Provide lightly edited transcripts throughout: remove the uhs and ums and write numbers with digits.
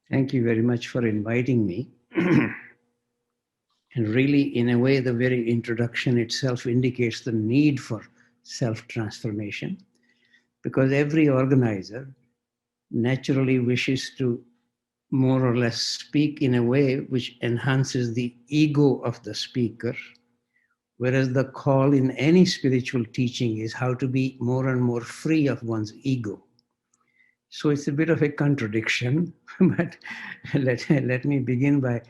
Thank you very much for inviting me. And really, in a way, the very introduction itself indicates the need for self-transformation, because every organizer naturally wishes to more or less speak in a way which enhances the ego of the speaker, whereas the call in any spiritual teaching is how to be more and more free of one's ego. So it's a bit of a contradiction, but let me begin by,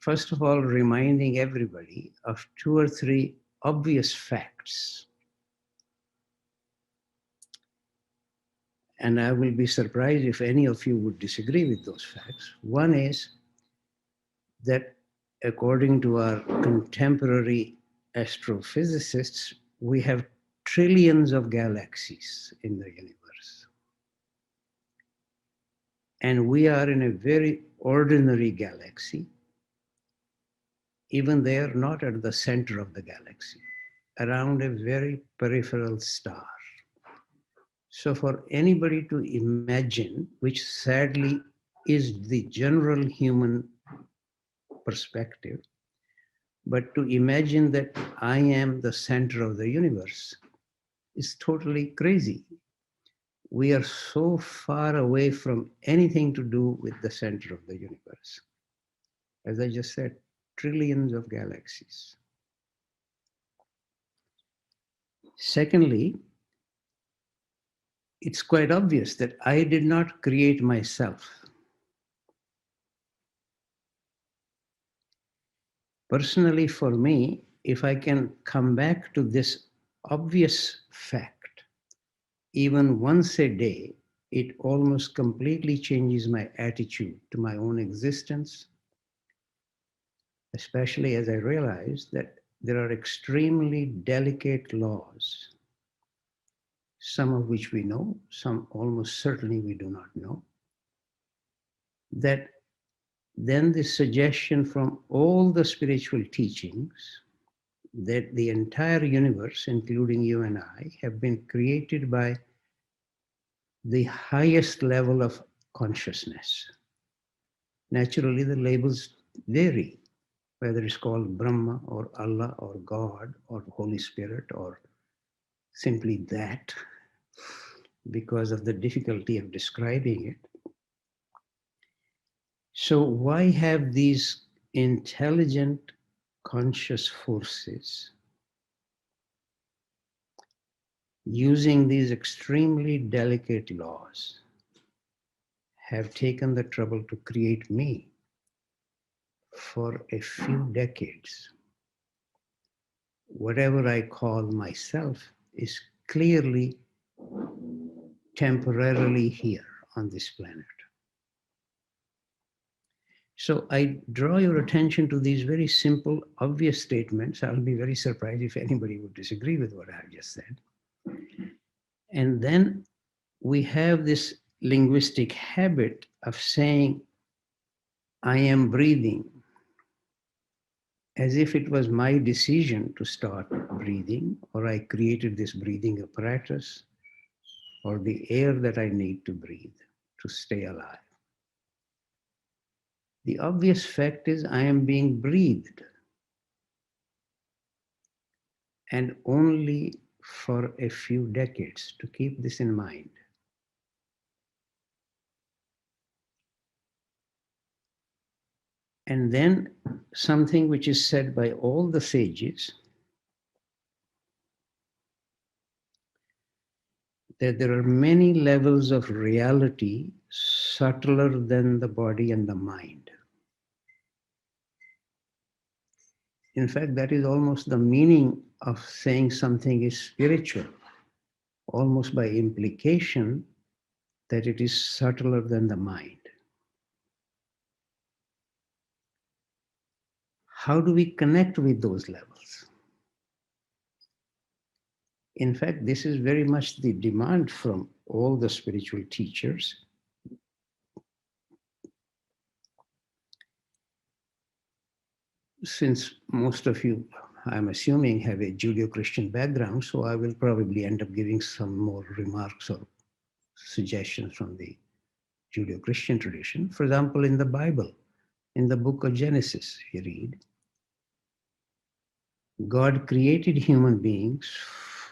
first of all, reminding everybody of two or three obvious facts. And I will be surprised if any of you would disagree with those facts. One is that according to our contemporary astrophysicists, we have trillions of galaxies in the universe. And we are in a very ordinary galaxy. Even they are not at the center of the galaxy, around a very peripheral star. So for anybody to imagine, which sadly is the general human perspective, but to imagine that I am the center of the universe is totally crazy. We are so far away from anything to do with the center of the universe. As I just said, trillions of galaxies. Secondly, it's quite obvious that I did not create myself. Personally, for me, if I can come back to this obvious fact, even once a day, it almost completely changes my attitude to my own existence, especially as I realize that there are extremely delicate laws, some of which we know, some almost certainly we do not know, that then the suggestion from all the spiritual teachings that the entire universe, including you and I, have been created by the highest level of consciousness. Naturally, the labels vary, whether it's called Brahma or Allah or God or Holy Spirit or simply that, because of the difficulty of describing it. So why have these intelligent, conscious forces using these extremely delicate laws have taken the trouble to create me for a few decades? Whatever I call myself is clearly temporarily here on this planet. So I draw your attention to these very simple, obvious statements. I'll be very surprised if anybody would disagree with what I've just said. And then we have this linguistic habit of saying, I am breathing, as if it was my decision to start breathing, or I created this breathing apparatus, or the air that I need to breathe to stay alive. The obvious fact is I am being breathed, and only for a few decades, to keep this in mind. And then something which is said by all the sages, that there are many levels of reality subtler than the body and the mind. In fact, that is almost the meaning of saying something is spiritual, almost by implication that it is subtler than the mind. How do we connect with those levels? In fact, this is very much the demand from all the spiritual teachers. Since most of you, I'm assuming, have a Judeo-Christian background, so I will probably end up giving some more remarks or suggestions from the Judeo-Christian tradition. For example, in the Bible, in the book of Genesis, you read, God created human beings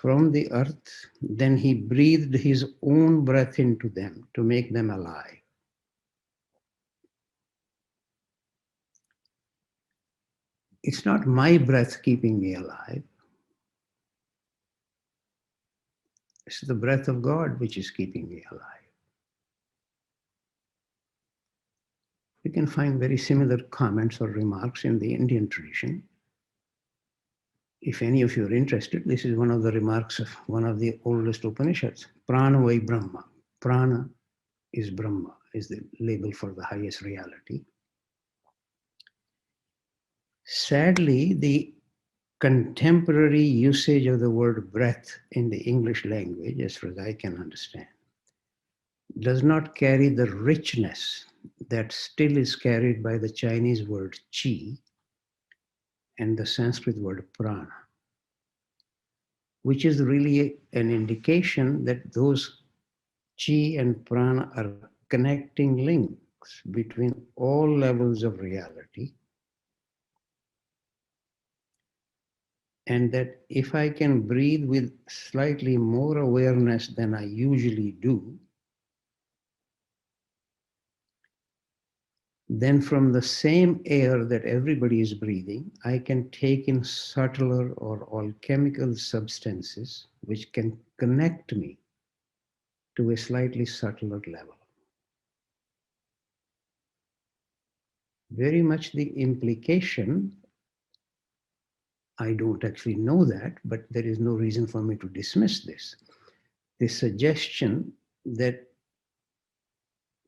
from the earth, then he breathed his own breath into them to make them alive. It's not my breath keeping me alive. It's the breath of God which is keeping me alive. You can find very similar comments or remarks in the Indian tradition. If any of you are interested, this is one of the remarks of one of the oldest Upanishads. Prana vai Brahma. Prana is Brahma, is the label for the highest reality. Sadly, the contemporary usage of the word breath in the English language, as far as I can understand, does not carry the richness that still is carried by the Chinese word qi and the Sanskrit word prana, which is really an indication that those qi and prana are connecting links between all levels of reality. And that if I can breathe with slightly more awareness than I usually do, then from the same air that everybody is breathing, I can take in subtler or alchemical substances which can connect me to a slightly subtler level. Very much the implication, I don't actually know that, but there is no reason for me to dismiss this. The suggestion that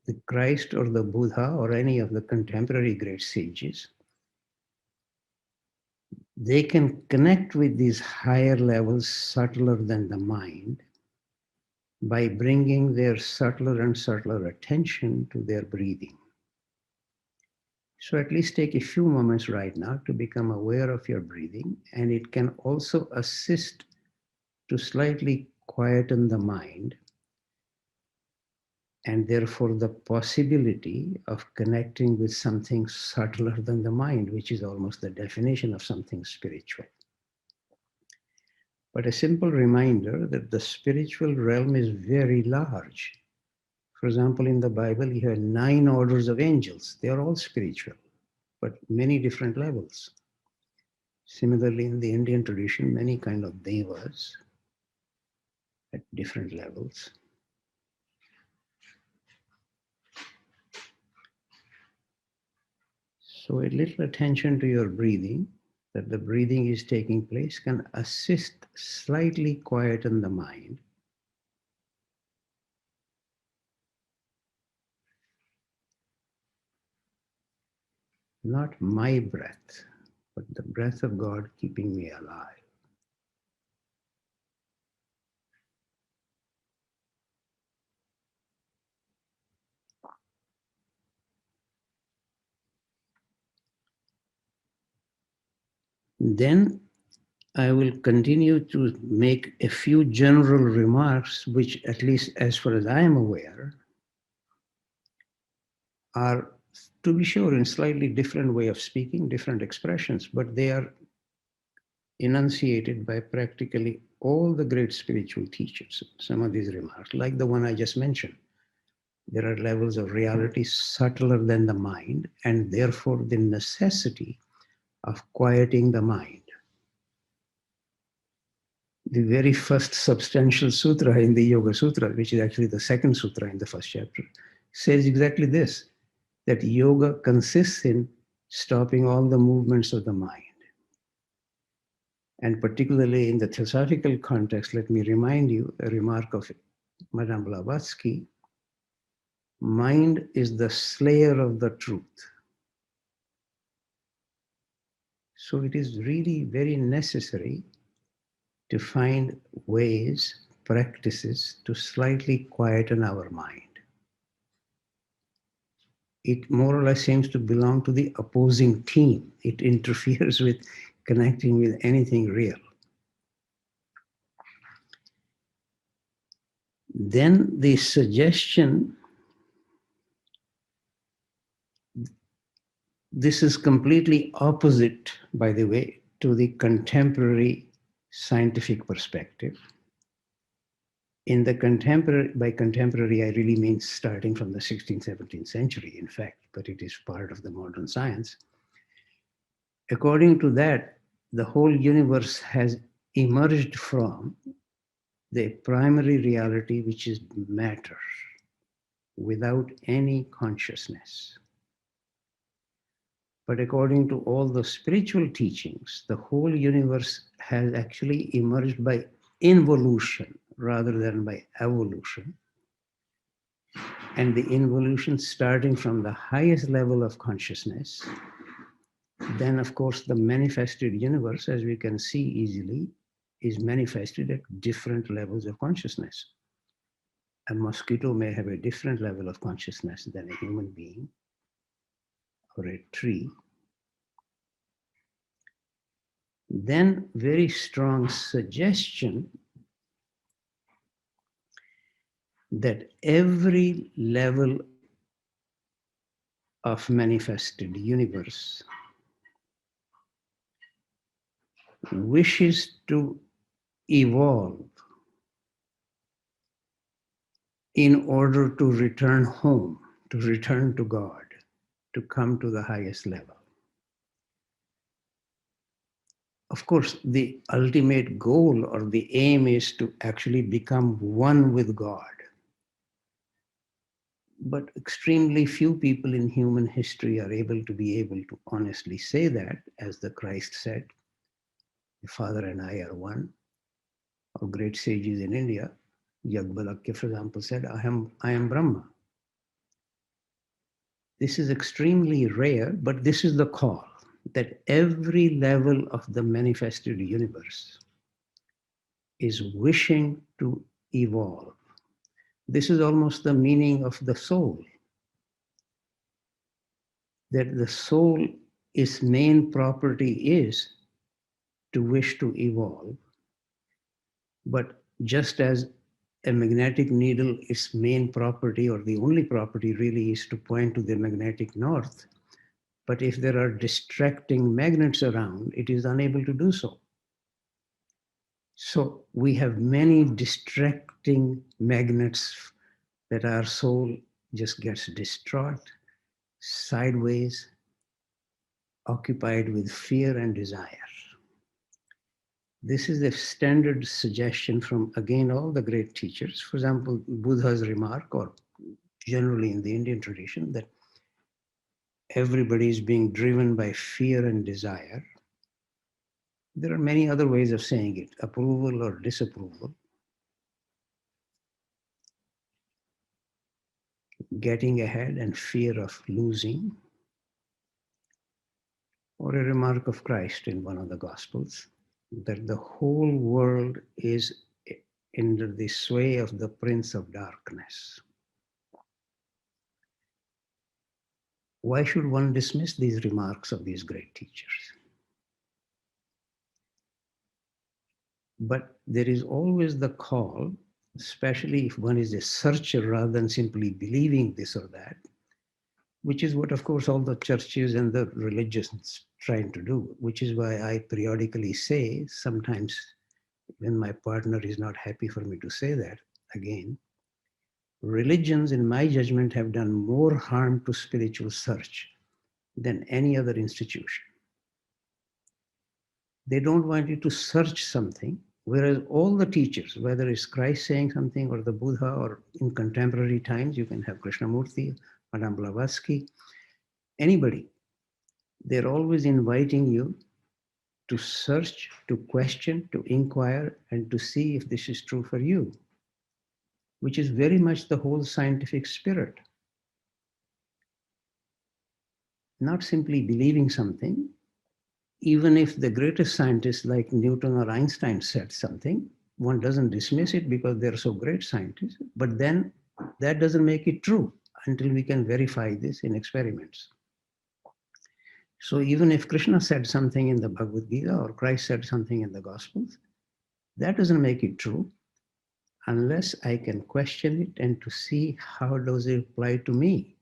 the Christ or the Buddha or any of the contemporary great sages, they can connect with these higher levels subtler than the mind by bringing their subtler and subtler attention to their breathing. So at least take a few moments right now to become aware of your breathing, and it can also assist to slightly quieten the mind, and therefore the possibility of connecting with something subtler than the mind, which is almost the definition of something spiritual. But a simple reminder that the spiritual realm is very large. For example, in the Bible, you have 9 orders of angels. They are all spiritual, but many different levels. Similarly, in the Indian tradition, many kind of devas at different levels. So a little attention to your breathing, that the breathing is taking place, can assist slightly quieten the mind. Not my breath, but the breath of God keeping me alive. Then I will continue to make a few general remarks, which, at least as far as I am aware, are, to be sure, in slightly different way of speaking, different expressions, but they are enunciated by practically all the great spiritual teachers. Some of these remarks, like the one I just mentioned, there are levels of reality subtler than the mind, and therefore the necessity of quieting the mind. The very first substantial sutra in the Yoga Sutra, which is actually the second sutra in the first chapter, says exactly this, that yoga consists in stopping all the movements of the mind. And particularly in the theosophical context, let me remind you a remark of Madame Blavatsky: mind is the slayer of the truth. So it is really very necessary to find ways, practices to slightly quieten our mind. It more or less seems to belong to the opposing team. It interferes with connecting with anything real. Then the suggestion This is completely opposite, by the way, to the contemporary scientific perspective. In the contemporary, by contemporary, I really mean starting from the 16th, 17th century, in fact, but it is part of the modern science. According to that, the whole universe has emerged from the primary reality, which is matter, without any consciousness. But according to all the spiritual teachings, the whole universe has actually emerged by involution rather than by evolution. And the involution starting from the highest level of consciousness, then of course the manifested universe, as we can see easily, is manifested at different levels of consciousness. A mosquito may have a different level of consciousness than a human being or a tree. Then very strong suggestion that every level of manifested universe wishes to evolve in order to return home, to return to God, to come to the highest level. Of course, the ultimate goal or the aim is to actually become one with God. But extremely few people in human history are able to honestly say that, as the Christ said, the Father and I are one. Or great sages in India, Yagbalakya, for example, said, I am Brahma. This is extremely rare, but this is the call, that every level of the manifested universe is wishing to evolve. This is almost the meaning of the soul, that the soul, its main property is to wish to evolve. But just as a magnetic needle, its main property or the only property really is to point to the magnetic north. But if there are distracting magnets around, it is unable to do so. So we have many distracting magnets that our soul just gets distraught, sideways, occupied with fear and desire. This is a standard suggestion from, again, all the great teachers. For example, Buddha's remark, or generally in the Indian tradition, that everybody is being driven by fear and desire. There are many other ways of saying it, approval or disapproval, getting ahead and fear of losing, or a remark of Christ in one of the Gospels, that the whole world is under the sway of the Prince of Darkness. Why should one dismiss these remarks of these great teachers? But there is always the call, especially if one is a searcher rather than simply believing this or that, which is what, of course, all the churches and the religions trying to do, which is why I periodically say, sometimes when my partner is not happy for me to say that, again, religions, in my judgment, have done more harm to spiritual search than any other institution. They don't want you to search something, whereas all the teachers, whether it's Christ saying something or the Buddha, or in contemporary times, you can have Krishnamurti, Madame Blavatsky, anybody, they're always inviting you to search, to question, to inquire, and to see if this is true for you, which is very much the whole scientific spirit. Not simply believing something, even if the greatest scientists like Newton or Einstein said something, one doesn't dismiss it because they're so great scientists, but then that doesn't make it true until we can verify this in experiments. So even if Krishna said something in the Bhagavad Gita or Christ said something in the Gospels, that doesn't make it true unless I can question it and to see how does it apply to me.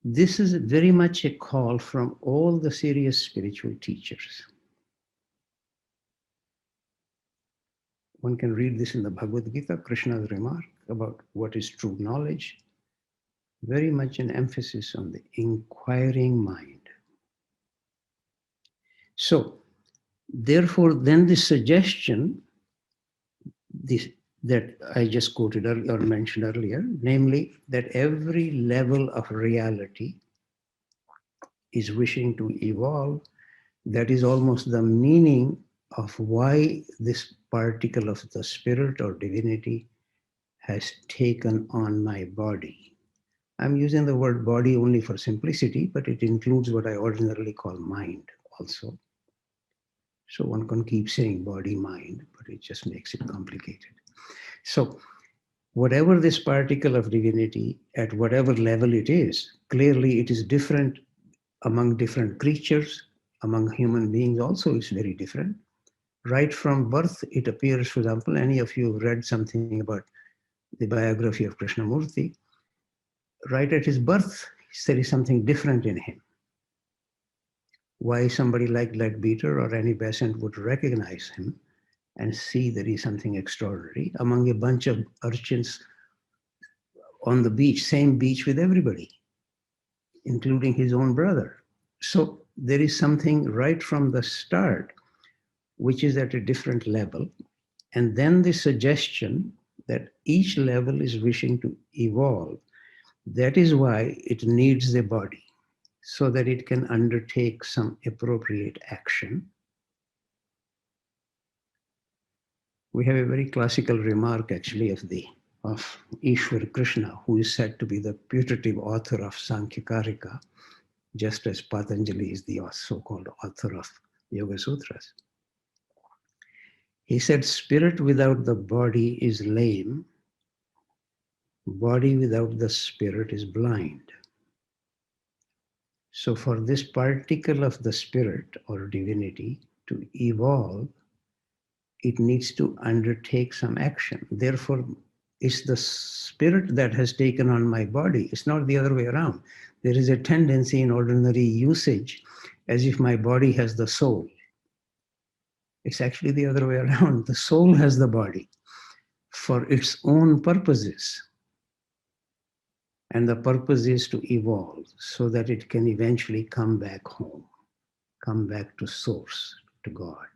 This is very much a call from all the serious spiritual teachers. One can read this in the Bhagavad Gita, Krishna's remark about what is true knowledge. Very much an emphasis on the inquiring mind. So, therefore, then the suggestion that I just quoted or mentioned earlier, namely that every level of reality is wishing to evolve, that is almost the meaning of why this particle of the spirit or divinity has taken on my body. I'm using the word body only for simplicity, but it includes what I ordinarily call mind also. So one can keep saying body, mind, but it just makes it complicated. So whatever this particle of divinity, at whatever level it is, clearly it is different among different creatures, among human beings also it's very different. Right from birth, it appears, for example, any of you have read something about the biography of Krishnamurti, right at his birth, there is something different in him. Why somebody like Leadbeater or Annie Besant would recognize him and see that he's something extraordinary among a bunch of urchins on the beach, same beach with everybody, including his own brother. So there is something right from the start which is at a different level. And then the suggestion that each level is wishing to evolve. That is why it needs the body, so that it can undertake some appropriate action. We have a very classical remark actually of Ishwar Krishna, who is said to be the putative author of Sankhyakarika, just as Patanjali is the so-called author of Yoga Sutras. He said, spirit without the body is lame, body without the spirit is blind. So for this particle of the spirit or divinity to evolve, it needs to undertake some action. Therefore, it's the spirit that has taken on my body. It's not the other way around. There is a tendency in ordinary usage as if my body has the soul. It's actually the other way around. The soul has the body for its own purposes. And the purpose is to evolve so that it can eventually come back home, come back to source, to God.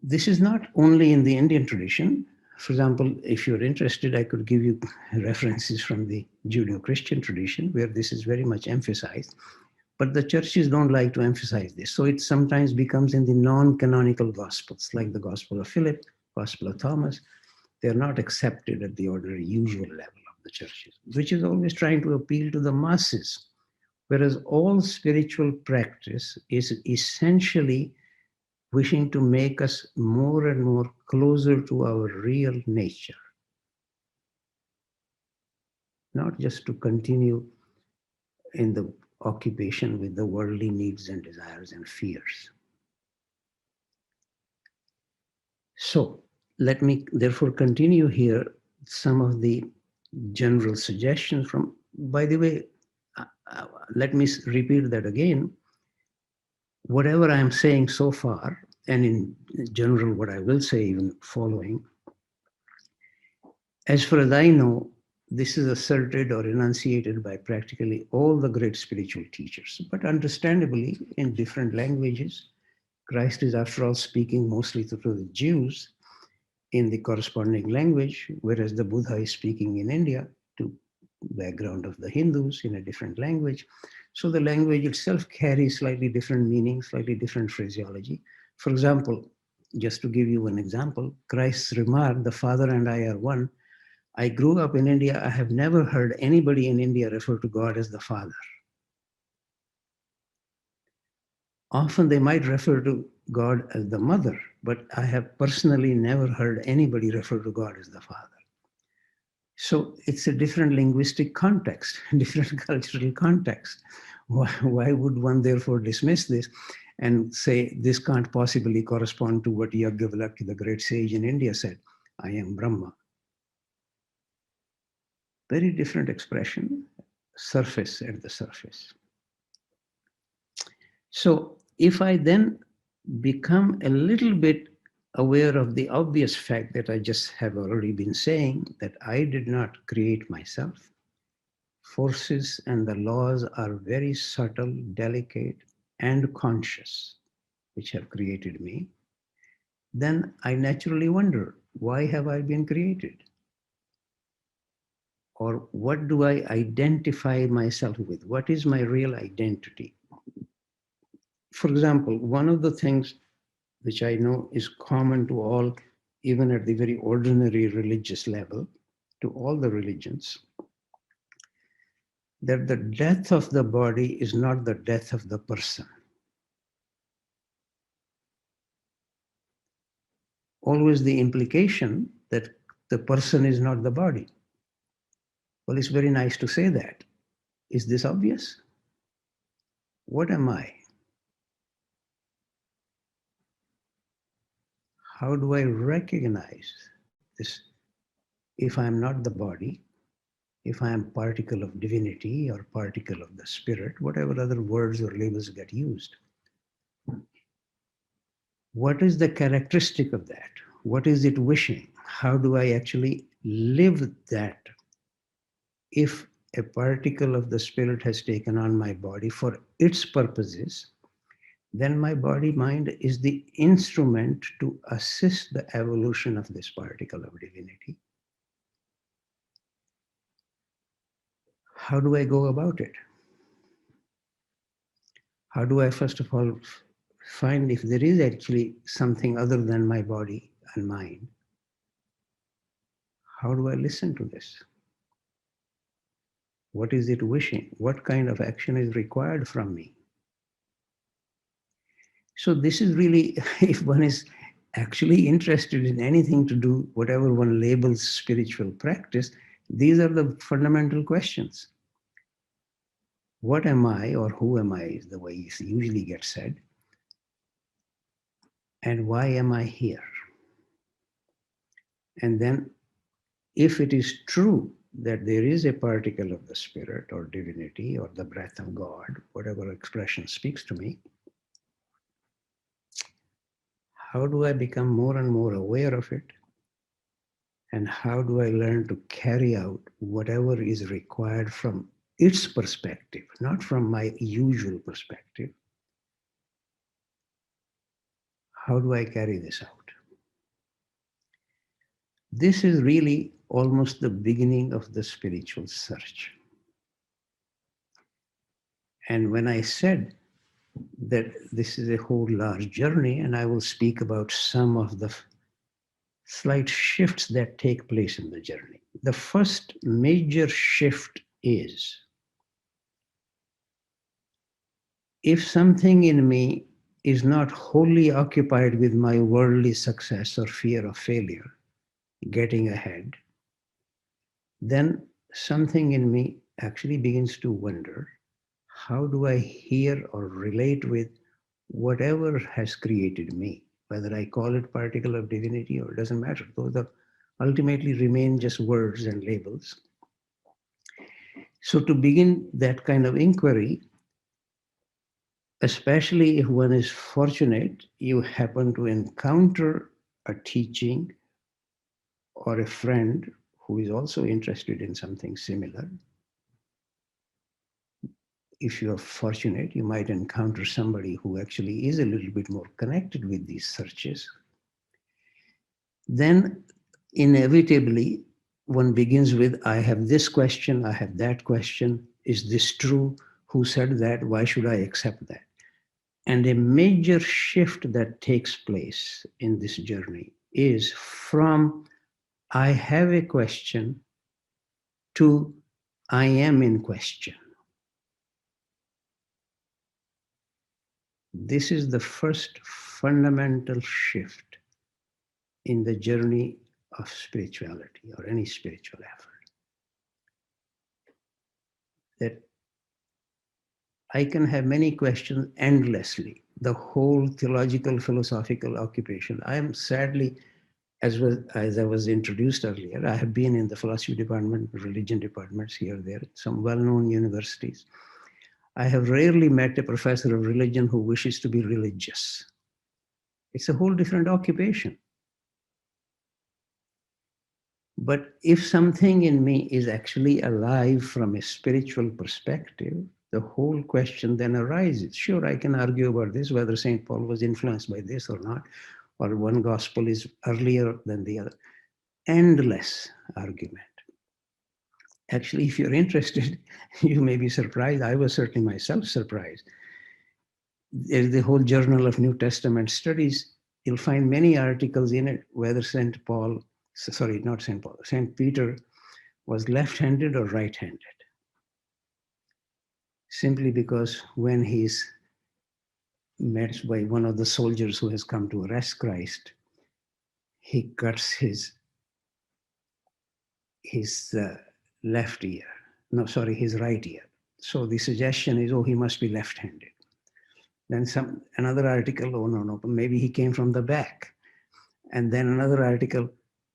This is not only in the Indian tradition. For example, if you're interested, I could give you references from the Judeo-Christian tradition where this is very much emphasized. But the churches don't like to emphasize this. So it sometimes becomes in the non-canonical gospels, like the Gospel of Philip, Gospel of Thomas. They're not accepted at the ordinary usual level of the churches, which is always trying to appeal to the masses. Whereas all spiritual practice is essentially wishing to make us more and more closer to our real nature. Not just to continue in the occupation with the worldly needs and desires and fears. So let me therefore continue here some of the general suggestions from, by the way, let me repeat that again. Whatever I am saying so far, and in general what I will say even following, as far as I know, this is asserted or enunciated by practically all the great spiritual teachers, but understandably in different languages. Christ is, after all, speaking mostly to the Jews in the corresponding language, whereas the Buddha is speaking in India to background of the Hindus in a different language. So the language itself carries slightly different meanings, slightly different phraseology. For example, just to give you an example, Christ's remark, the Father and I are one. I grew up in India. I have never heard anybody in India refer to God as the Father. Often they might refer to God as the Mother, but I have personally never heard anybody refer to God as the Father. So it's a different linguistic context, different cultural context. Why would one therefore dismiss this and say this can't possibly correspond to what Yajnavalkya, the great sage in India, said, I am Brahma. Very different expression. surface at the surface. So if I then become a little bit aware of the obvious fact that I just have already been saying, that I did not create myself, forces and the laws are very subtle, delicate, and conscious, which have created me, then I naturally wonder, why have I been created? Or what do I identify myself with? What is my real identity? For example, one of the things which I know is common to all, even at the very ordinary religious level, to all the religions, that the death of the body is not the death of the person. Always the implication that the person is not the body. Well, it's very nice to say that. Is this obvious? What am I? How do I recognize this? If I'm not the body, if I am particle of divinity or particle of the spirit, whatever other words or labels get used. What is the characteristic of that? What is it wishing? How do I actually live that? If a particle of the spirit has taken on my body for its purposes, then my body mind is the instrument to assist the evolution of this particle of divinity. How do I go about it? How do I, first of all, find if there is actually something other than my body and mind? How do I listen to this? What is it wishing? What kind of action is required from me? So this is really, if one is actually interested in anything to do, whatever one labels spiritual practice, these are the fundamental questions. What am I, or who am I is the way it usually gets said. And why am I here? And then, if it is true that there is a particle of the spirit or divinity or the breath of God, whatever expression speaks to me, how do I become more and more aware of it? And how do I learn to carry out whatever is required from its perspective, not from my usual perspective? How do I carry this out? This is really almost the beginning of the spiritual search. And when I said that this is a whole large journey, and I will speak about some of the slight shifts that take place in the journey. The first major shift is, if something in me is not wholly occupied with my worldly success or fear of failure, getting ahead, then something in me actually begins to wonder, how do I hear or relate with whatever has created me? Whether I call it particle of divinity or it doesn't matter. Those are ultimately remain just words and labels. So to begin that kind of inquiry, especially if one is fortunate, you happen to encounter a teaching or a friend who is also interested in something similar. If you're fortunate, you might encounter somebody who actually is a little bit more connected with these searches. Then inevitably, one begins with, I have this question, I have that question. Is this true? Who said that? Why should I accept that? And a major shift that takes place in this journey is from I have a question to I am in question. This is the first fundamental shift in the journey of spirituality or any spiritual effort. That I can have many questions endlessly, the whole theological, philosophical occupation. I am sadly as I was introduced earlier, I have been in the philosophy department, religion departments here, there, some well-known universities. I have rarely met a professor of religion who wishes to be religious. It's a whole different occupation. But if something in me is actually alive from a spiritual perspective, the whole question then arises. Sure, I can argue about this, whether St. Paul was influenced by this or not, or one gospel is earlier than the other. Endless argument. Actually, if you're interested, you may be surprised. I was certainly myself surprised. There's the whole Journal of New Testament Studies. You'll find many articles in it, whether St. Peter was left-handed or right-handed. Simply because when he's met by one of the soldiers who has come to arrest Christ, he cuts his left ear. No, sorry, his right ear. So the suggestion is, oh, he must be left-handed. Then another article, oh, no, maybe he came from the back. And then another article,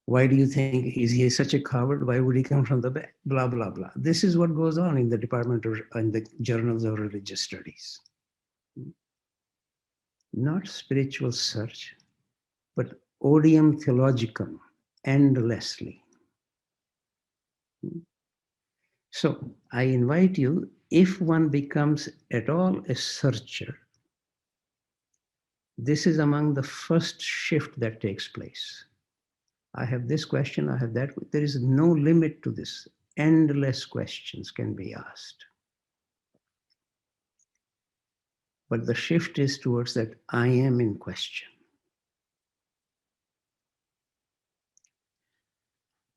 why do you think is he such a coward? Why would he come from the back? Blah, blah, blah. This is what goes on in the department or in the journals of religious studies. Not spiritual search, but odium theologicum, endlessly. So I invite you, if one becomes at all a searcher, this is among the first shift that takes place. I have this question, I have that. There is no limit to this. Endless questions can be asked. But the shift is towards that I am in question.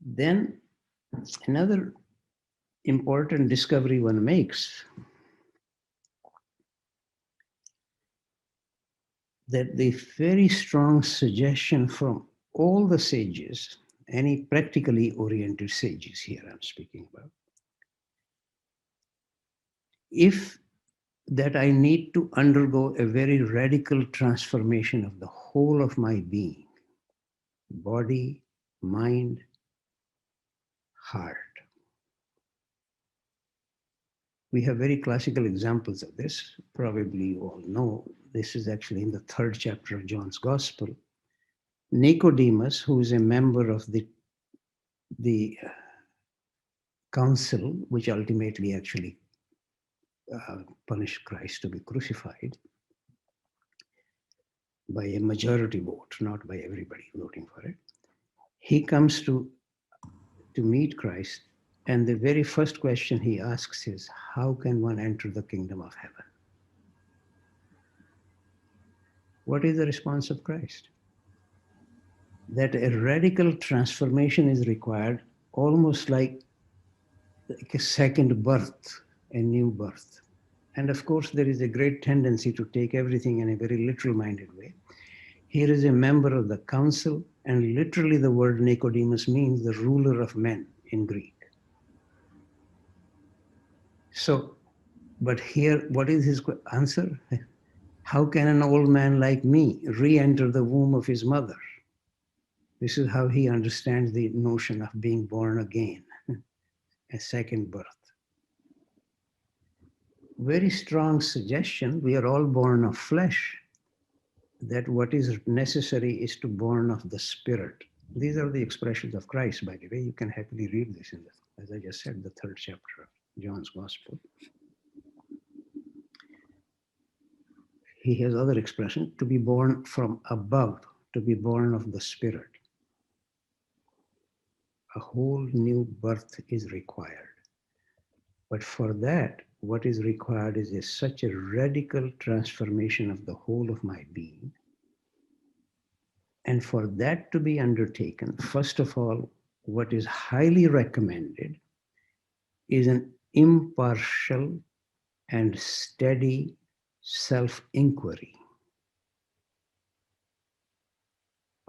Then another important discovery one makes, that the very strong suggestion from all the sages, any practically oriented sages here I'm speaking about, if that I need to undergo a very radical transformation of the whole of my being, body, mind, heart. We have very classical examples of this. Probably you all know, this is actually in the 3rd chapter of John's Gospel. Nicodemus, who is a member of the council, which ultimately actually punished Christ to be crucified by a majority vote, not by everybody voting for it. He comes to meet Christ, and the very first question he asks is, how can one enter the kingdom of heaven? What is the response of Christ? That a radical transformation is required, almost like a second birth, a new birth. And of course, there is a great tendency to take everything in a very literal-minded way. Here is a member of the council, and literally the word Nicodemus means the ruler of men in Greek. So, but here, what is his answer? How can an old man like me re-enter the womb of his mother? This is how he understands the notion of being born again, a second birth. Very strong suggestion, we are all born of flesh, that what is necessary is to born of the spirit. These are the expressions of Christ, by the way. You can happily read this in the, as I just said, the 3rd chapter of John's Gospel. He has other expression, to be born from above, to be born of the spirit. A whole new birth is required. But for that, what is required is such a radical transformation of the whole of my being. And for that to be undertaken, first of all, what is highly recommended is an impartial and steady self-inquiry.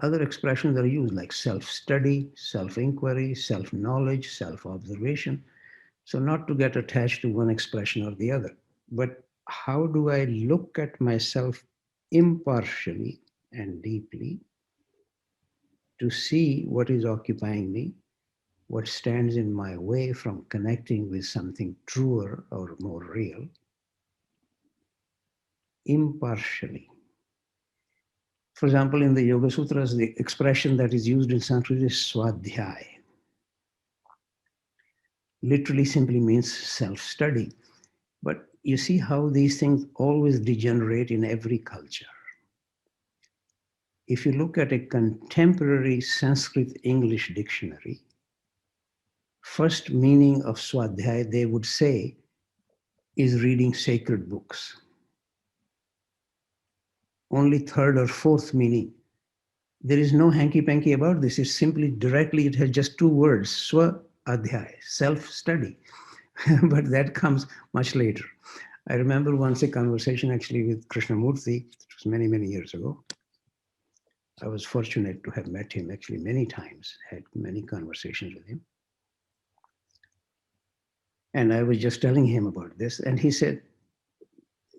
Other expressions are used like self-study, self-inquiry, self-knowledge, self-observation. So not to get attached to one expression or the other, but how do I look at myself impartially and deeply to see what is occupying me, what stands in my way from connecting with something truer or more real, impartially. For example, in the Yoga Sutras, the expression that is used in Sanskrit is swadhyay. Literally simply means self-study. But you see how these things always degenerate in every culture. If you look at a contemporary Sanskrit English dictionary, first meaning of swadhyay, they would say, is reading sacred books. Only third or fourth meaning. There is no hanky-panky about this. It's simply directly, it has just two words, swa-adhyay, self-study. But that comes much later. I remember once a conversation actually with Krishnamurti, it was many, many years ago. I was fortunate to have met him actually many times, had many conversations with him. And I was just telling him about this, and he said,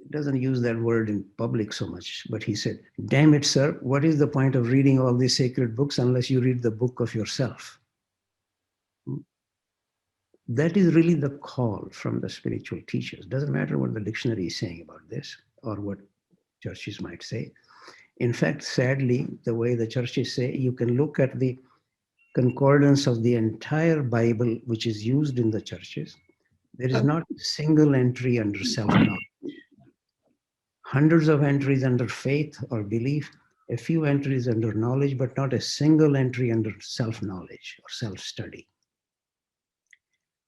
doesn't use that word in public so much, but he said, damn it, sir, what is the point of reading all these sacred books unless you read the book of yourself? That is really the call from the spiritual teachers. Doesn't matter what the dictionary is saying about this or what churches might say. In fact, sadly, the way the churches say, you can look at the concordance of the entire Bible, which is used in the churches. There is not a single entry under self-knowledge. Hundreds of entries under faith or belief, a few entries under knowledge, but not a single entry under self-knowledge or self-study.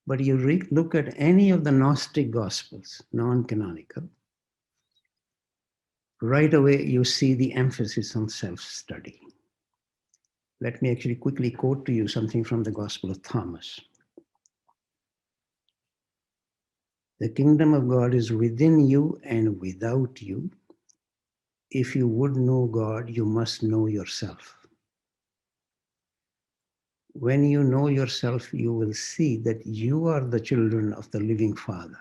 But you look at any of the Gnostic Gospels, non-canonical, right away you see the emphasis on self-study. Let me actually quickly quote to you something from the Gospel of Thomas. The kingdom of God is within you and without you. If you would know God, you must know yourself. When you know yourself, you will see that you are the children of the living Father.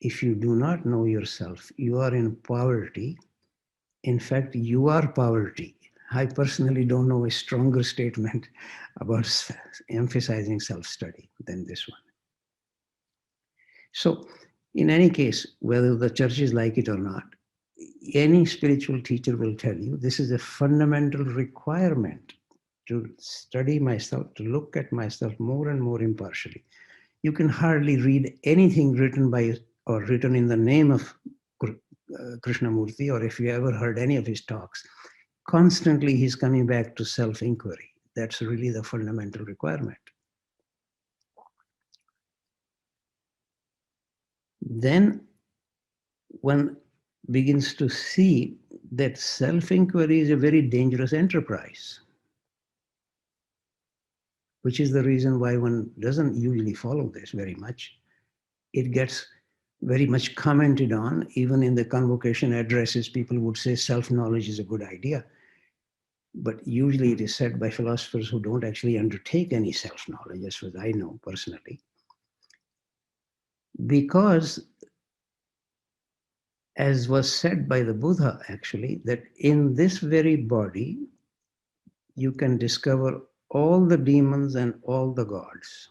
If you do not know yourself, you are in poverty. In fact, you are poverty. I personally don't know a stronger statement about emphasizing self-study than this one. So, in any case, whether the churches like it or not, any spiritual teacher will tell you this is a fundamental requirement to study myself, to look at myself more and more impartially. You can hardly read anything written by or written in the name of Krishnamurti, or if you ever heard any of his talks, constantly he's coming back to self-inquiry. That's really the fundamental requirement. Then one begins to see that self-inquiry is a very dangerous enterprise, which is the reason why one doesn't usually follow this very much. It gets very much commented on. Even in the convocation addresses, people would say self-knowledge is a good idea. But usually it is said by philosophers who don't actually undertake any self-knowledge, as far as I know personally. Because, as was said by the Buddha actually, that in this very body, you can discover all the demons and all the gods.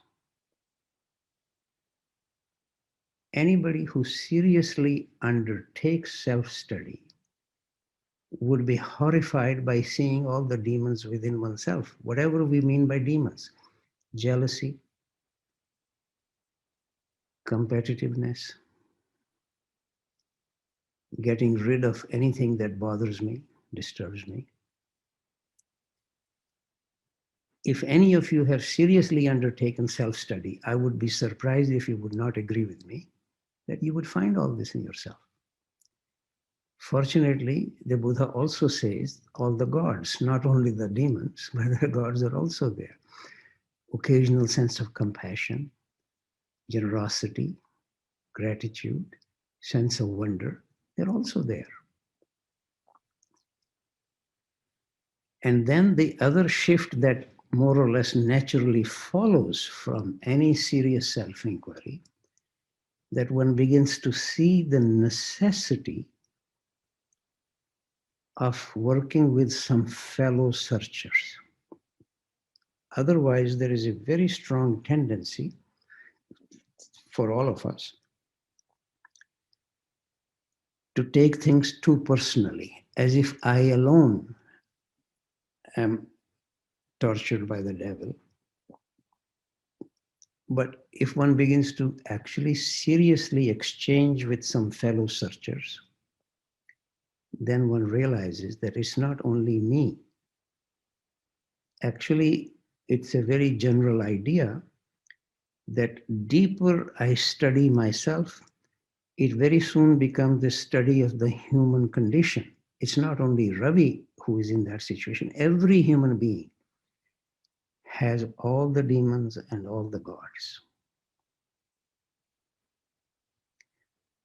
Anybody who seriously undertakes self-study would be horrified by seeing all the demons within oneself, whatever we mean by demons. Jealousy, competitiveness, getting rid of anything that bothers me, disturbs me. If any of you have seriously undertaken self-study, I would be surprised if you would not agree with me that you would find all this in yourself. Fortunately, the Buddha also says all the gods, not only the demons, but the gods are also there. Occasional sense of compassion, generosity, gratitude, sense of wonder, they're also there. And then the other shift that more or less naturally follows from any serious self-inquiry, that one begins to see the necessity of working with some fellow searchers. Otherwise, there is a very strong tendency for all of us to take things too personally, as if I alone am tortured by the devil. But if one begins to actually seriously exchange with some fellow searchers, then one realizes that it's not only me. Actually, it's a very general idea that deeper I study myself, it very soon becomes the study of the human condition. It's not only Ravi who is in that situation. Every human being has all the demons and all the gods.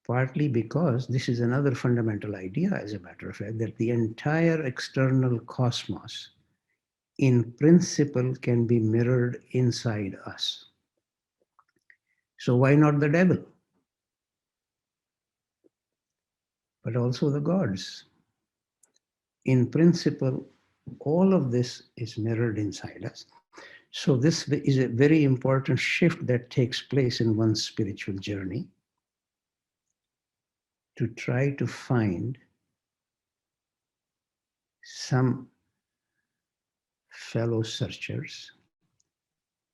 Partly because this is another fundamental idea, as a matter of fact, that the entire external cosmos, in principle, can be mirrored inside us. So why not the devil? But also the gods. In principle, all of this is mirrored inside us. So this is a very important shift that takes place in one's spiritual journey, to try to find some fellow searchers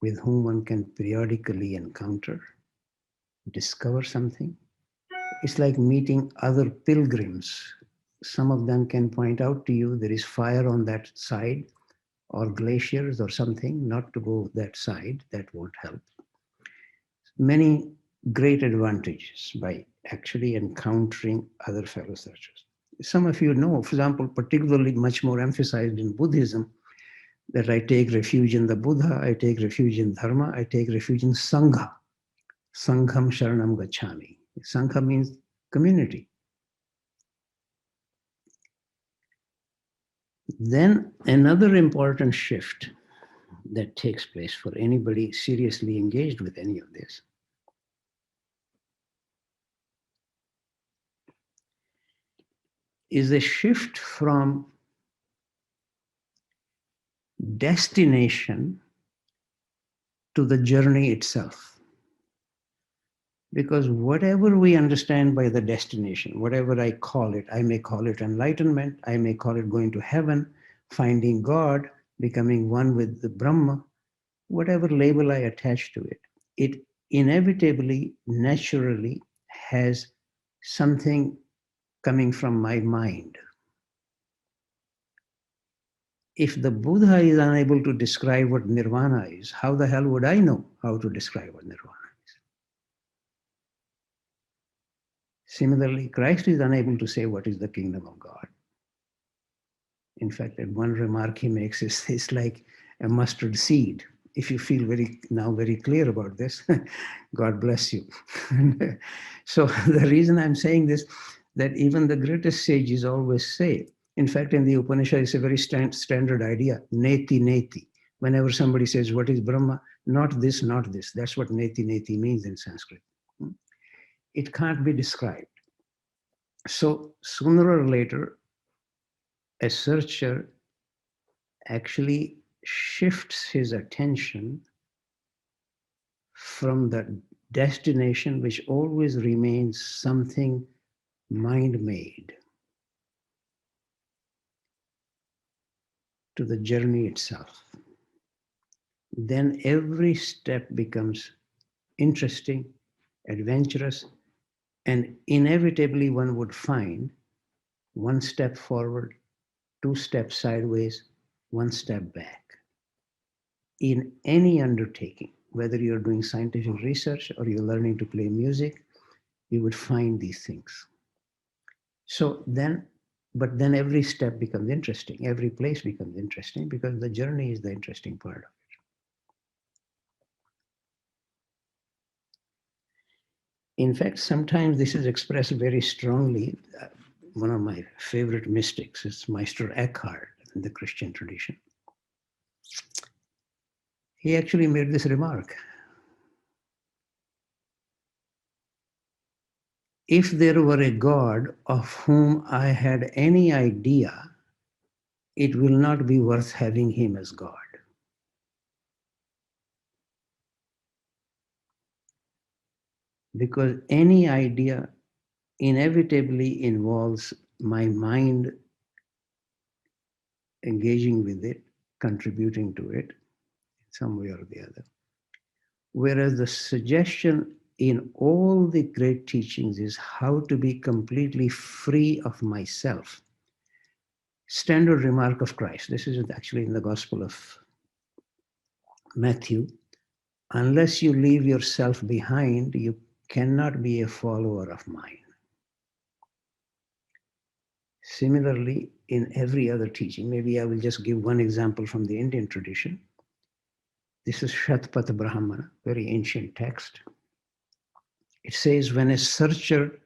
with whom one can periodically encounter, discover something. It's like meeting other pilgrims. Some of them can point out to you there is fire on that side, or glaciers or something, not to go that side, that won't help. Many great advantages by actually encountering other fellow searchers. Some of you know, for example, particularly much more emphasized in Buddhism, that I take refuge in the Buddha, I take refuge in Dharma, I take refuge in Sangha. Sangham Sharanam Gacchami. Sangha means community. Then another important shift that takes place for anybody seriously engaged with any of this is a shift from destination to the journey itself. Because whatever we understand by the destination, whatever I call it, I may call it enlightenment, I may call it going to heaven, finding God, becoming one with the Brahma, whatever label I attach to it, it inevitably, naturally has something coming from my mind. If the Buddha is unable to describe what nirvana is, how the hell would I know how to describe what nirvana is? Similarly, Christ is unable to say what is the kingdom of God. In fact, that one remark he makes is it's like a mustard seed. If you feel very clear about this, God bless you. So the reason I'm saying this, that even the greatest sages always say, in fact, in the Upanishad, it's a very standard idea, neti neti. Whenever somebody says, what is Brahma? Not this, not this. That's what neti neti means in Sanskrit. It can't be described. So sooner or later, a searcher actually shifts his attention from the destination, which always remains something mind-made, to the journey itself. Then every step becomes interesting, adventurous, and inevitably one would find one step forward, two steps sideways, one step back. In any undertaking, whether you're doing scientific research or you're learning to play music, you would find these things. So then, but then every step becomes interesting. Every place becomes interesting because the journey is the interesting part of it. In fact, sometimes this is expressed very strongly. One of my favorite mystics is Meister Eckhart in the Christian tradition. He actually made this remark. If there were a God of whom I had any idea, it will not be worth having him as God. Because any idea inevitably involves my mind engaging with it, contributing to it in some way or the other. Whereas the suggestion in all the great teachings is how to be completely free of myself. Standard remark of Christ, this is actually in the Gospel of Matthew, unless you leave yourself behind, you cannot be a follower of mine. Similarly, in every other teaching, maybe I will just give one example from the Indian tradition. This is Shatpat Brahmana, very ancient text. It says, when a searcher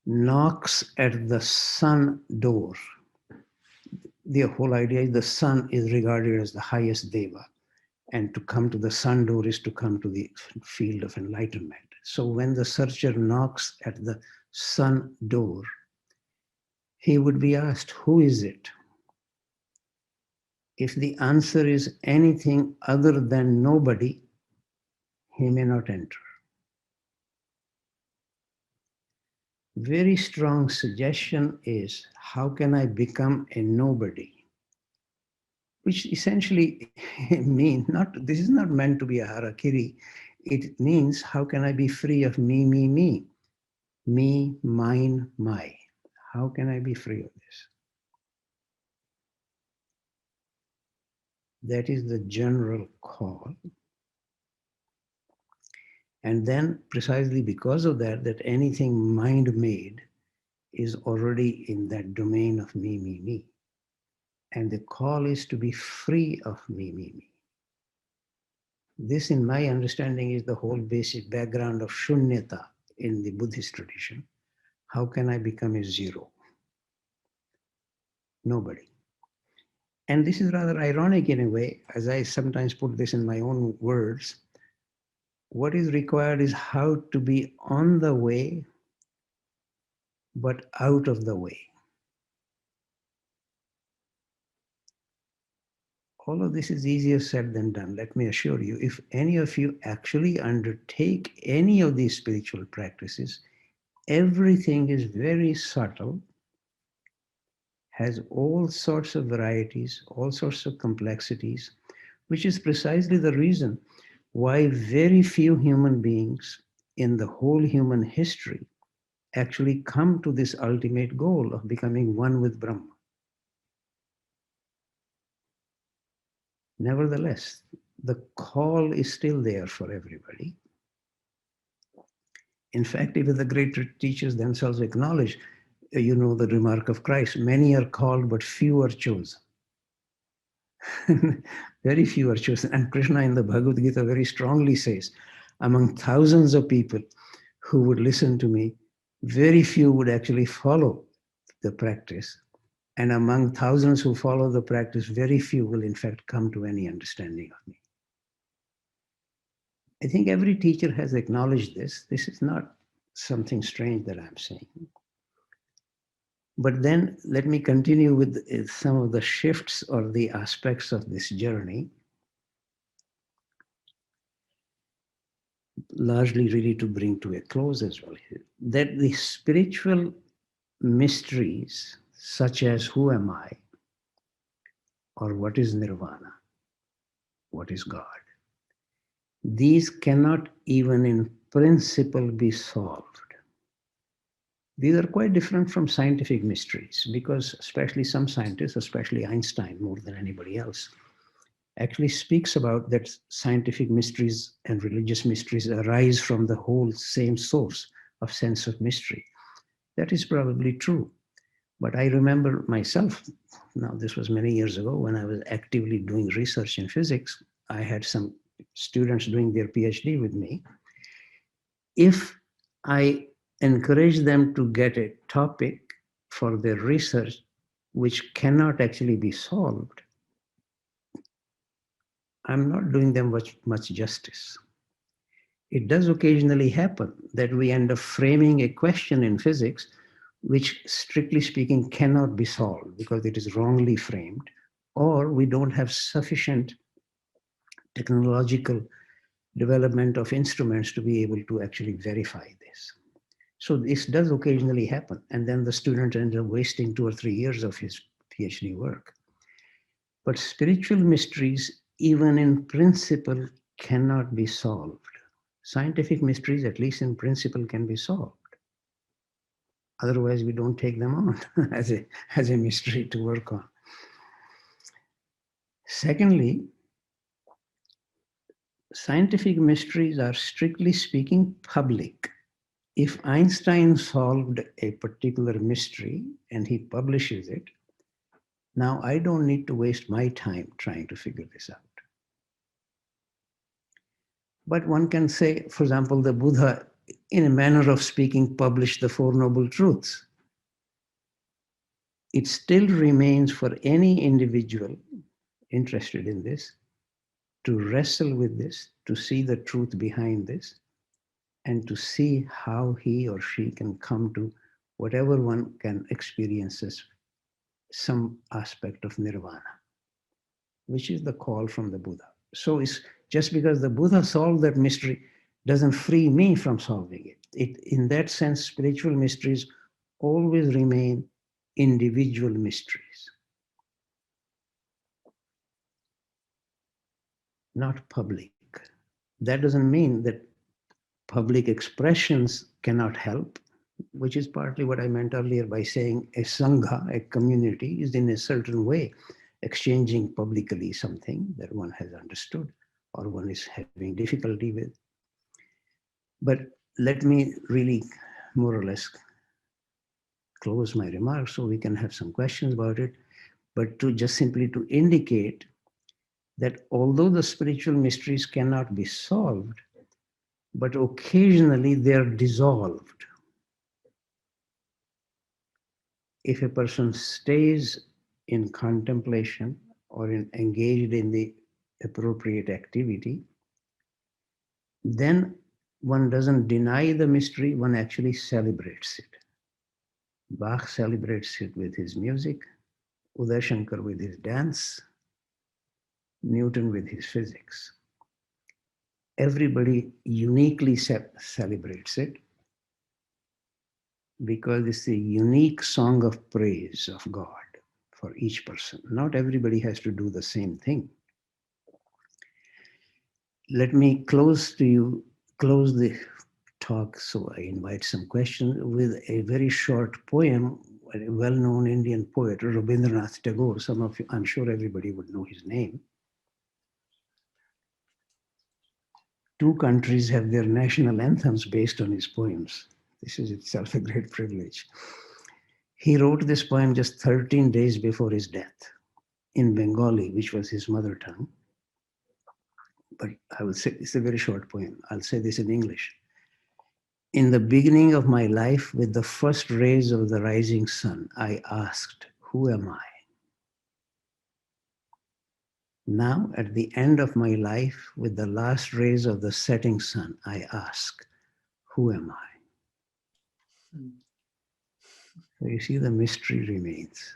knocks at the sun door, the whole idea is the sun is regarded as the highest deva, and to come to the sun door is to come to the field of enlightenment. So when the searcher knocks at the sun door, he would be asked, who is it? If the answer is anything other than nobody, he may not enter. Very strong suggestion is, how can I become a nobody? Which essentially means, this is not meant to be a harakiri. It means, how can I be free of me, me, mine, my? How can I be free of this? That is the general call. And then precisely because of that, that anything mind-made is already in that domain of me. And the call is to be free of me. This, in my understanding, is the whole basic background of shunyata in the Buddhist tradition. How can I become a zero? Nobody. And this is rather ironic in a way, as I sometimes put this in my own words. What is required is how to be on the way, but out of the way. All of this is easier said than done. Let me assure you, if any of you actually undertake any of these spiritual practices, everything is very subtle, has all sorts of varieties, all sorts of complexities, which is precisely the reason why very few human beings in the whole human history actually come to this ultimate goal of becoming one with Brahma. Nevertheless, the call is still there for everybody. In fact, even the great teachers themselves acknowledge, you know, the remark of Christ, many are called, but few are chosen. Very few are chosen. And Krishna in the Bhagavad Gita very strongly says, among thousands of people who would listen to me, very few would actually follow the practice. And among thousands who follow the practice, very few will in fact come to any understanding of me. I think every teacher has acknowledged this. This is not something strange that I'm saying. But then let me continue with some of the shifts or the aspects of this journey, largely really to bring to a close as well here. That the spiritual mysteries, such as who am I, or what is nirvana, what is God, these cannot even in principle be solved. These are quite different from scientific mysteries, because especially some scientists, especially Einstein more than anybody else, actually speaks about that scientific mysteries and religious mysteries arise from the whole same source of sense of mystery. That is probably true. But I remember myself, now this was many years ago, when I was actively doing research in physics, I had some students doing their PhD with me. If I encourage them to get a topic for their research which cannot actually be solved, I'm not doing them much justice. It does occasionally happen that we end up framing a question in physics which strictly speaking cannot be solved because it is wrongly framed, or we don't have sufficient technological development of instruments to be able to actually verify this. So this does occasionally happen, and then the student ends up wasting 2 or 3 years of his PhD work. But spiritual mysteries, even in principle, cannot be solved. Scientific mysteries, at least in principle, can be solved. Otherwise, we don't take them on as a mystery to work on. Secondly, scientific mysteries are strictly speaking public. If Einstein solved a particular mystery and he publishes it, now I don't need to waste my time trying to figure this out. But one can say, for example, the Buddha, in a manner of speaking, published the Four Noble Truths. It still remains for any individual interested in this to wrestle with this, to see the truth behind this, and to see how he or she can come to whatever one can experience as some aspect of nirvana, which is the call from the Buddha. So it's just because the Buddha solved that mystery doesn't free me from solving it. In that sense, spiritual mysteries always remain individual mysteries, not public. That doesn't mean that public expressions cannot help, which is partly what I meant earlier by saying a sangha, a community, is in a certain way exchanging publicly something that one has understood or one is having difficulty with. But let me really more or less close my remarks so we can have some questions about it, but to just simply to indicate that although the spiritual mysteries cannot be solved, but occasionally they're dissolved. If a person stays in contemplation or engaged in the appropriate activity, then one doesn't deny the mystery, one actually celebrates it. Bach celebrates it with his music, Uday Shankar with his dance, Newton with his physics. Everybody uniquely celebrates it because it's a unique song of praise of God for each person. Not everybody has to do the same thing. Let me close the talk, so I invite some questions with a very short poem, a well-known Indian poet, Rabindranath Tagore. Some of you, I'm sure everybody would know his name. Two countries have their national anthems based on his poems. This is itself a great privilege. He wrote this poem just 13 days before his death in Bengali, which was his mother tongue. But I will say, it's a very short poem. I'll say this in English. In the beginning of my life, with the first rays of the rising sun, I asked, who am I? Now, at the end of my life, with the last rays of the setting sun, I ask, who am I? So you see, the mystery remains.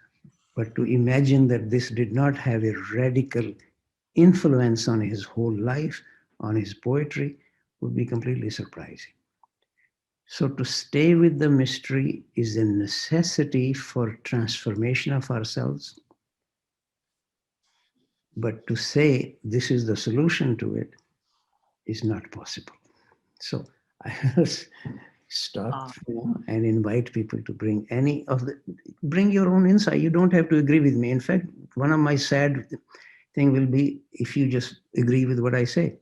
But to imagine that this did not have a radical influence on his whole life, on his poetry, would be completely surprising. So to stay with the mystery is a necessity for transformation of ourselves. But to say this is the solution to it is not possible. So I will stop and invite people to bring your own insight. You don't have to agree with me. In fact, one of my sad thing will be if you just agree with what I say.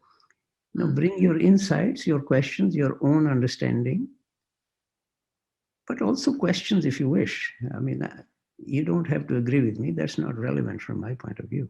No, bring your insights, your questions, your own understanding, but also questions if you wish. I mean, you don't have to agree with me. That's not relevant from my point of view.